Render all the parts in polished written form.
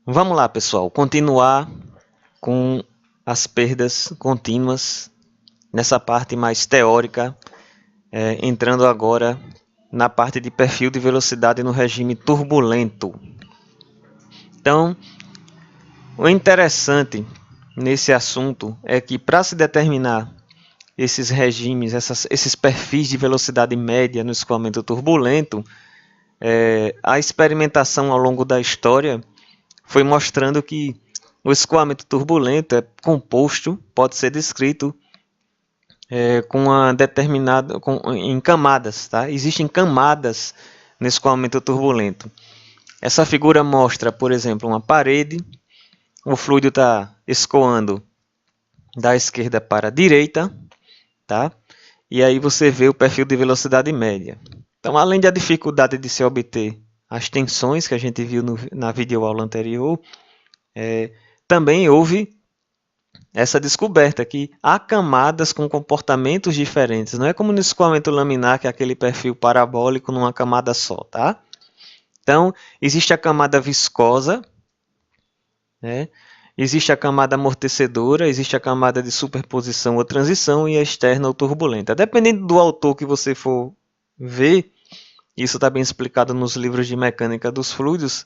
Vamos lá, pessoal, continuar com as perdas contínuas nessa parte mais teórica, entrando agora na parte de perfil de velocidade no regime turbulento. Então, o interessante nesse assunto é que para se determinar esses regimes, esses perfis de velocidade média no escoamento turbulento, a experimentação ao longo da história foi mostrando que o escoamento turbulento é composto, pode ser descrito com uma determinada, em camadas, tá? Existem camadas no escoamento turbulento. Essa figura mostra, por exemplo, uma parede, o fluido está escoando da esquerda para a direita, tá? E aí você vê o perfil de velocidade média. Então, além da dificuldade de se obter as tensões que a gente viu na videoaula anterior, também houve essa descoberta que há camadas com comportamentos diferentes. Não é como no escoamento laminar, que é aquele perfil parabólico numa camada só, tá? Então, existe a camada viscosa, né? Existe a camada amortecedora, existe a camada de superposição ou transição e a externa ou turbulenta. Dependendo do autor que você for ver, isso está bem explicado nos livros de mecânica dos fluidos,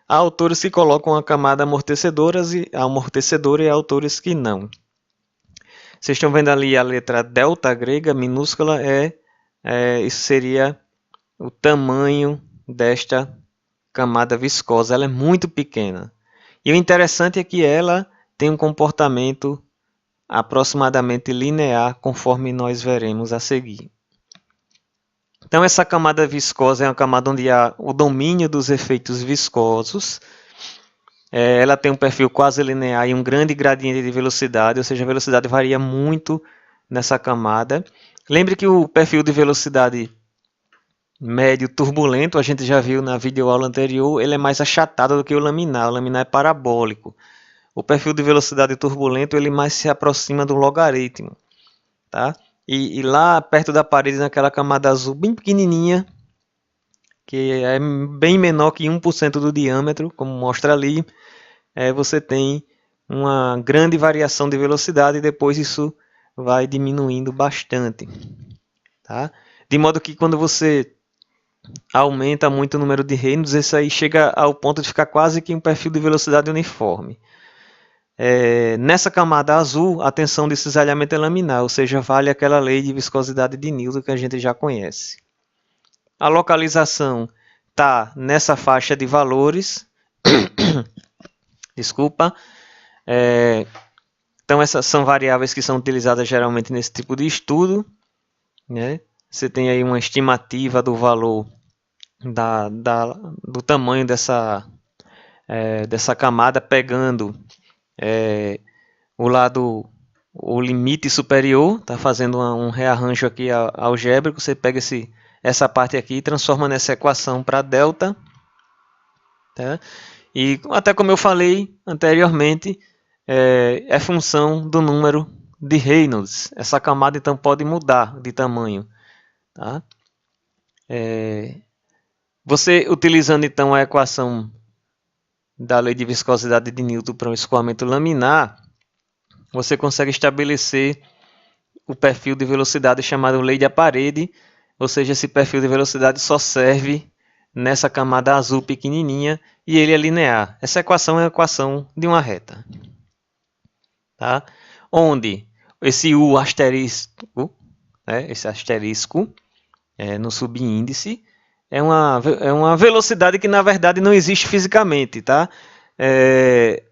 há autores que colocam a camada amortecedora e há autores que não. Vocês estão vendo ali a letra delta grega minúscula, isso seria o tamanho desta camada viscosa. Ela é muito pequena. E o interessante é que ela tem um comportamento aproximadamente linear, conforme nós veremos a seguir. Então, essa camada viscosa é uma camada onde há o domínio dos efeitos viscosos. Ela tem um perfil quase linear e um grande gradiente de velocidade, ou seja, a velocidade varia muito nessa camada. Lembre que o perfil de velocidade médio turbulento, a gente já viu na videoaula anterior, ele é mais achatado do que o laminar. O laminar é parabólico. O perfil de velocidade turbulento ele mais se aproxima do logaritmo. Tá? E lá perto da parede, naquela camada azul bem pequenininha, que é bem menor que 1% do diâmetro, como mostra ali, você tem uma grande variação de velocidade e depois isso vai diminuindo bastante. Tá? De modo que quando você aumenta muito o número de reinos, isso aí chega ao ponto de ficar quase que um perfil de velocidade uniforme. Nessa camada azul, a tensão de cisalhamento é laminar, ou seja, vale aquela lei de viscosidade de Newton que a gente já conhece. A localização está nessa faixa de valores. Desculpa. Então, essas são variáveis que são utilizadas geralmente nesse tipo de estudo. Né? Você tem aí uma estimativa do valor do tamanho dessa camada, pegando o limite superior, tá fazendo um rearranjo aqui algébrico. Você pega essa parte aqui e transforma nessa equação para delta. Tá? E até como eu falei anteriormente, é função do número de Reynolds. Essa camada então pode mudar de tamanho. Tá? Você utilizando então a equação da lei de viscosidade de Newton para um escoamento laminar, você consegue estabelecer o perfil de velocidade chamado lei da parede, ou seja, esse perfil de velocidade só serve nessa camada azul pequenininha e ele é linear. Essa equação é a equação de uma reta. Tá? Onde esse U asterisco, esse asterisco no subíndice, é uma velocidade que na verdade não existe fisicamente. Tá?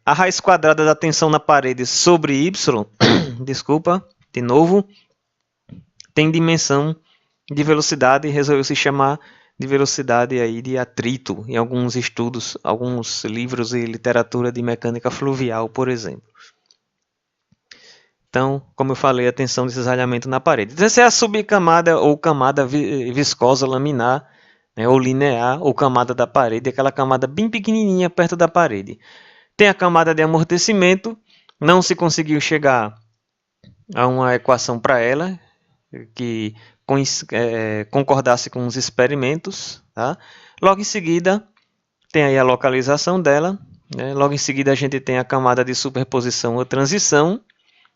A raiz quadrada da tensão na parede sobre y, desculpa, de novo, tem dimensão de velocidade e resolveu se chamar de velocidade aí de atrito em alguns estudos, alguns livros e literatura de mecânica fluvial, por exemplo. Então, como eu falei, a tensão de cisalhamento na parede. Essa é a subcamada ou camada viscosa laminar, né, ou linear, ou camada da parede, aquela camada bem pequenininha perto da parede. Tem a camada de amortecimento, não se conseguiu chegar a uma equação para ela que concordasse com os experimentos. Tá? Logo em seguida, tem aí a localização dela, né? Logo em seguida a gente tem a camada de superposição ou transição,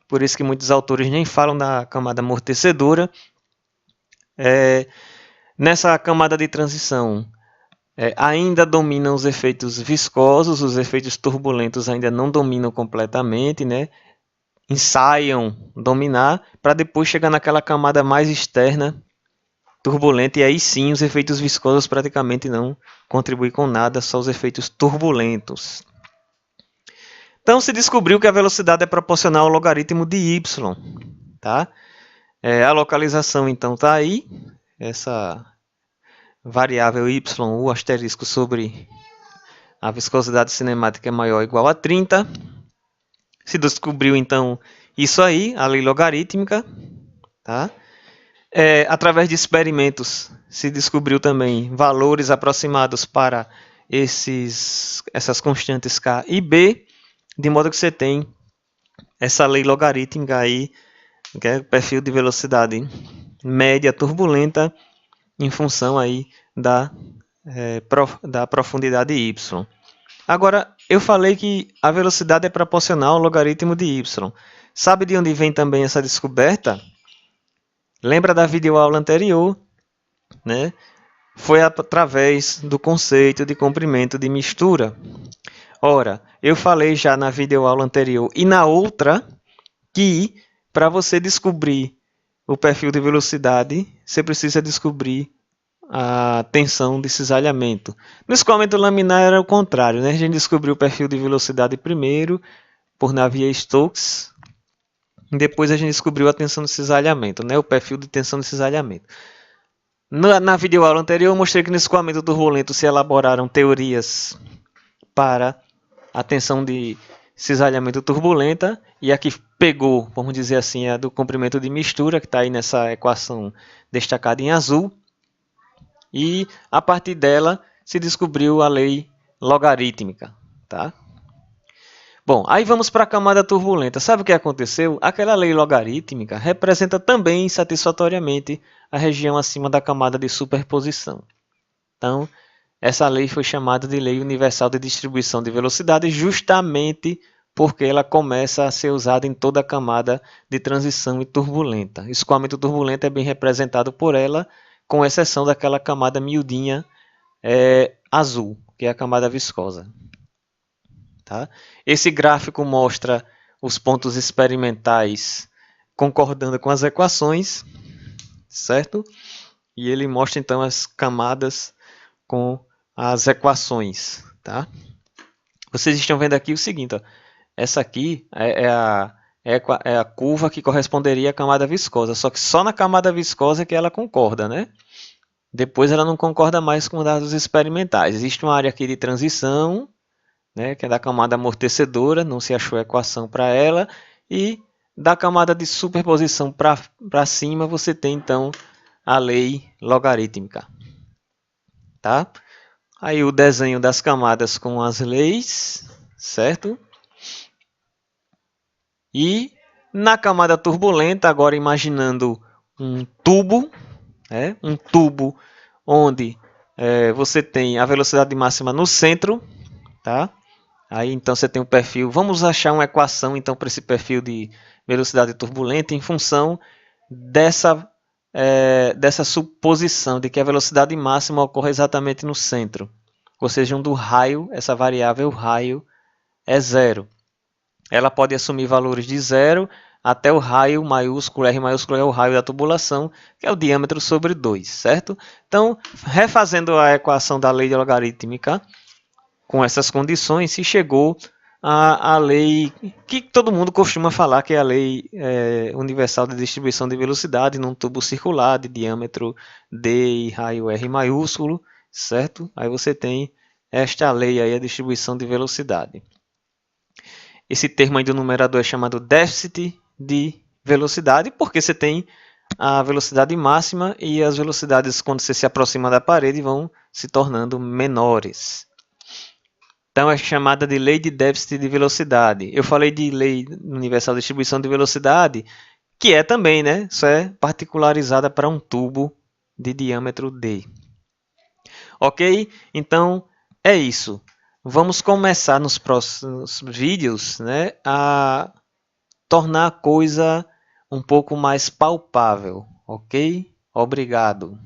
por isso que muitos autores nem falam da camada amortecedora. Nessa camada de transição, ainda dominam os efeitos viscosos, os efeitos turbulentos ainda não dominam completamente, né? Ensaiam dominar, para depois chegar naquela camada mais externa, turbulenta, e aí sim os efeitos viscosos praticamente não contribuem com nada, só os efeitos turbulentos. Então se descobriu que a velocidade é proporcional ao logaritmo de y. Tá? A localização então está aí, essa variável y, o asterisco sobre a viscosidade cinemática é maior ou igual a 30. Se descobriu então isso aí, a lei logarítmica. Tá? Através de experimentos se descobriu também valores aproximados para essas constantes k e b, de modo que você tem essa lei logarítmica aí, que é o perfil de velocidade média turbulenta em função aí da profundidade y. Agora, eu falei que a velocidade é proporcional ao logaritmo de y. Sabe de onde vem também essa descoberta? Lembra da videoaula anterior, né? Foi através do conceito de comprimento de mistura. Ora, eu falei já na videoaula anterior e na outra que para você descobrir o perfil de velocidade, você precisa descobrir a tensão de cisalhamento. No escoamento laminar era o contrário, né? A gente descobriu o perfil de velocidade primeiro, por Navier-Stokes, e depois a gente descobriu a tensão de cisalhamento, né? O perfil de tensão de cisalhamento. Na videoaula anterior, eu mostrei que no escoamento turbulento se elaboraram teorias para a tensão de cisalhamento turbulenta, e a que pegou, vamos dizer assim, é a do comprimento de mistura, que está aí nessa equação destacada em azul, e a partir dela se descobriu a lei logarítmica. Tá? Bom, aí vamos para a camada turbulenta. Sabe o que aconteceu? Aquela lei logarítmica representa também satisfatoriamente a região acima da camada de superposição. Então, essa lei foi chamada de Lei Universal de Distribuição de Velocidade justamente porque ela começa a ser usada em toda a camada de transição e turbulenta. O escoamento turbulento é bem representado por ela, com exceção daquela camada miudinha azul, que é a camada viscosa. Tá? Esse gráfico mostra os pontos experimentais concordando com as equações, certo? E ele mostra então as camadas com as equações. Tá? Vocês estão vendo aqui o seguinte, ó. Essa aqui é a curva que corresponderia à camada viscosa, só que só na camada viscosa que ela concorda, né? Depois ela não concorda mais com dados experimentais. Existe uma área aqui de transição, né, que é da camada amortecedora, não se achou a equação para ela, e da camada de superposição para cima você tem então a lei logarítmica. Tá? Aí o desenho das camadas com as leis, certo? E na camada turbulenta, agora imaginando um tubo, um tubo onde você tem a velocidade máxima no centro, tá? Aí então você tem um perfil, vamos achar uma equação então para esse perfil de velocidade turbulenta em função dessa suposição de que a velocidade máxima ocorre exatamente no centro. Ou seja, onde o raio, essa variável raio, é zero. Ela pode assumir valores de zero até o raio maiúsculo, R maiúsculo é o raio da tubulação, que é o diâmetro sobre 2, certo? Então, refazendo a equação da lei logarítmica, com essas condições, se chegou à lei que todo mundo costuma falar, que é a lei universal de distribuição de velocidade num tubo circular de diâmetro D e raio R maiúsculo, certo? Aí você tem esta lei aí, a distribuição de velocidade. Esse termo aí do numerador é chamado déficit de velocidade, porque você tem a velocidade máxima e as velocidades, quando você se aproxima da parede, vão se tornando menores. Então, é chamada de lei de déficit de velocidade. Eu falei de lei universal de distribuição de velocidade, que é também, né? Só é particularizada para um tubo de diâmetro D. Ok? Então, é isso. vamos começar nos próximos vídeos, né, a tornar a coisa um pouco mais palpável, ok? Obrigado.